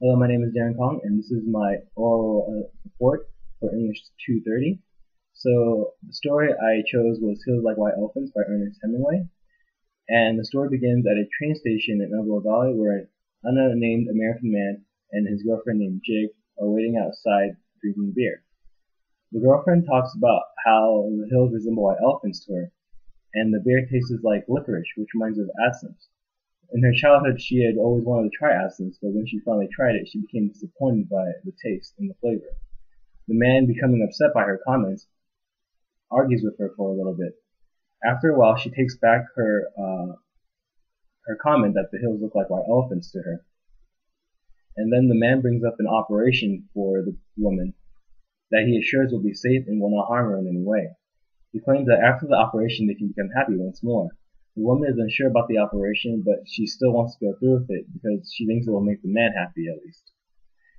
Hello, my name is Darren Kong, and this is my oral report for English 230. So, the story I chose was Hills Like White Elephants by Ernest Hemingway, and the story begins at a train station in Elbow Valley where an unnamed American man and his girlfriend named Jig are waiting outside drinking beer. The girlfriend talks about how the hills resemble white elephants to her, and the beer tastes like licorice, which reminds her of absinthe. In her childhood she had always wanted to try absinthe, but when she finally tried it, she became disappointed by the taste and the flavor. The man, becoming upset by her comments, argues with her for a little bit. After a while, she takes back her comment that the hills look like white elephants to her. And then the man brings up an operation for the woman that he assures will be safe and will not harm her in any way. He claims that after the operation they can become happy once more. The woman is unsure about the operation, but she still wants to go through with it because she thinks it will make the man happy at least.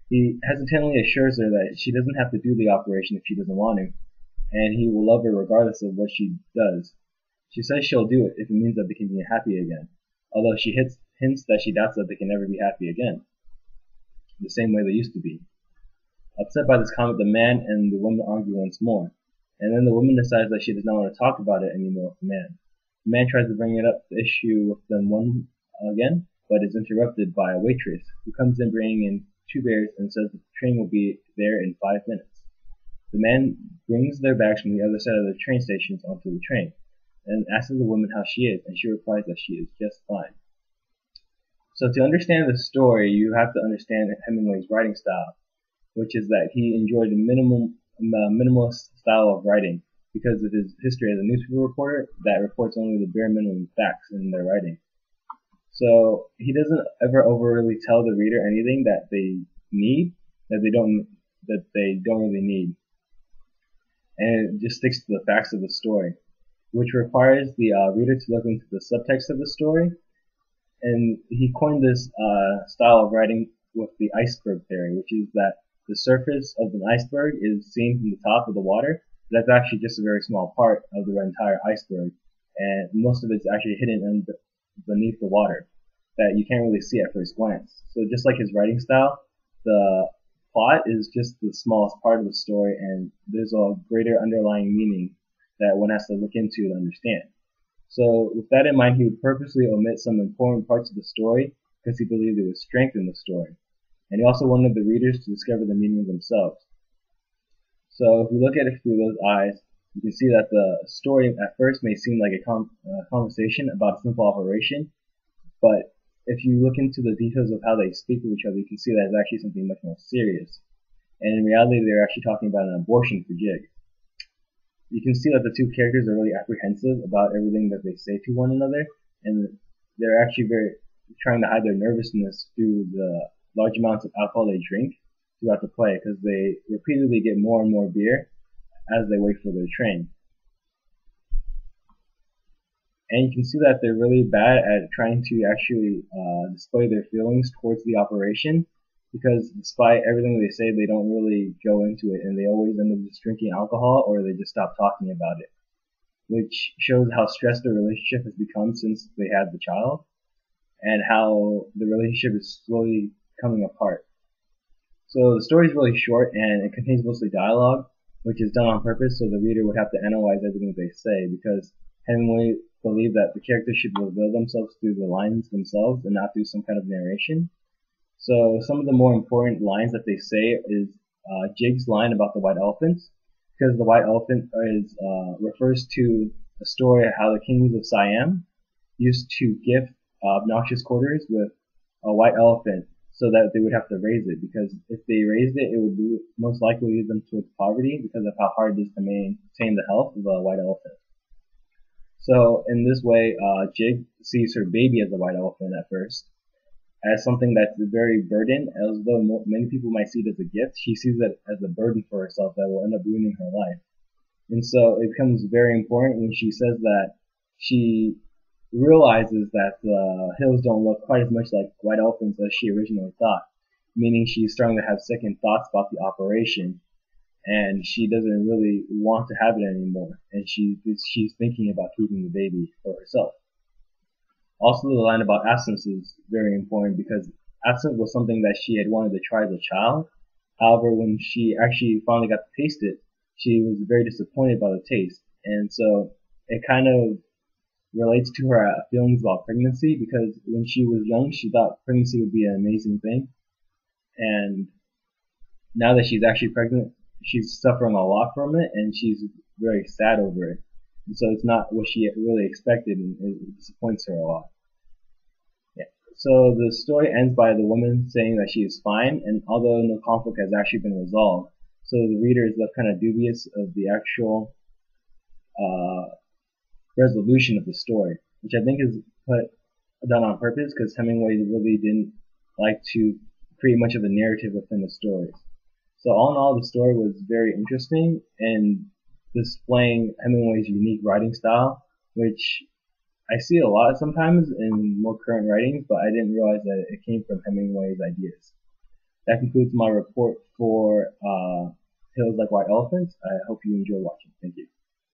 He hesitantly assures her that she doesn't have to do the operation if she doesn't want to, and he will love her regardless of what she does. She says she'll do it if it means that they can be happy again, although she hints that she doubts that they can never be happy again, the same way they used to be. Upset by this comment, the man and the woman argue once more, and then the woman decides that she does not want to talk about it anymore with the man. The man tries to bring it up the issue with them again, but is interrupted by a waitress who comes in bringing in two beers and says that the train will be there in 5 minutes. The man brings their bags from the other side of the train stations onto the train, and asks the woman how she is, and she replies that she is just fine. So to understand the story, you have to understand Hemingway's writing style, which is that he enjoyed a minimalist style of writing because of his history as a newspaper reporter that reports only the bare minimum facts in their writing. So he doesn't ever overly tell the reader anything that they need, that they don't really need, and it just sticks to the facts of the story, which requires the reader to look into the subtext of the story. And he coined this style of writing with the iceberg theory, which is that the surface of an iceberg is seen from the top of the water. That's actually just a very small part of the entire iceberg, and most of it's actually hidden beneath the water that you can't really see at first glance. So just like his writing style, the plot is just the smallest part of the story, and there's a greater underlying meaning that one has to look into to understand. So with that in mind, he would purposely omit some important parts of the story because he believed it would strengthen the story. And he also wanted the readers to discover the meaning themselves. So if we look at it through those eyes, you can see that the story at first may seem like a conversation about a simple operation, but if you look into the details of how they speak with each other, you can see that it's actually something much more serious. And in reality, they're actually talking about an abortion for Jig. You can see that the two characters are really apprehensive about everything that they say to one another, and they're actually very trying to hide their nervousness through the large amounts of alcohol they drink throughout the play, because they repeatedly get more and more beer as they wait for their train. And you can see that they're really bad at trying to actually display their feelings towards the operation, because despite everything they say, they don't really go into it, and they always end up just drinking alcohol, or they just stop talking about it, which shows how stressed the relationship has become since they had the child, and how the relationship is slowly coming apart. So the story is really short, and it contains mostly dialogue, which is done on purpose so the reader would have to analyze everything they say, because Hemingway believed that the characters should reveal themselves through the lines themselves and not through some kind of narration. So some of the more important lines that they say is Jig's line about the white elephants, because the white elephant refers to a story of how the kings of Siam used to gift obnoxious quarters with a white elephant so that they would have to raise it, because if they raised it, it would most likely lead them towards poverty because of how hard it is to maintain the health of a white elephant. So in this way, Jig sees her baby as a white elephant at first, as something that's very burdened, as though many people might see it as a gift. She sees it as a burden for herself that will end up ruining her life. And so it becomes very important when she says that she realizes that the hills don't look quite as much like white elephants as she originally thought, meaning she's starting to have second thoughts about the operation, and she doesn't really want to have it anymore, and she's thinking about keeping the baby for herself. Also, the line about absence is very important because absinthe was something that she had wanted to try as a child. However, when she actually finally got to taste it, she was very disappointed by the taste. And so it kind of relates to her feelings about pregnancy, because when she was young, she thought pregnancy would be an amazing thing. And now that she's actually pregnant, she's suffering a lot from it, and she's very sad over it. And so it's not what she really expected, and it disappoints her a lot. Yeah. So the story ends by the woman saying that she is fine, and although no conflict has actually been resolved, so the reader is left kind of dubious of the actual uh, resolution of the story, which I think is done on purpose, because Hemingway really didn't like to create much of a narrative within the stories. So all in all, the story was very interesting and displaying Hemingway's unique writing style, which I see a lot sometimes in more current writings, but I didn't realize that it came from Hemingway's ideas. That concludes my report for Hills Like White Elephants. I hope you enjoy watching. Thank you.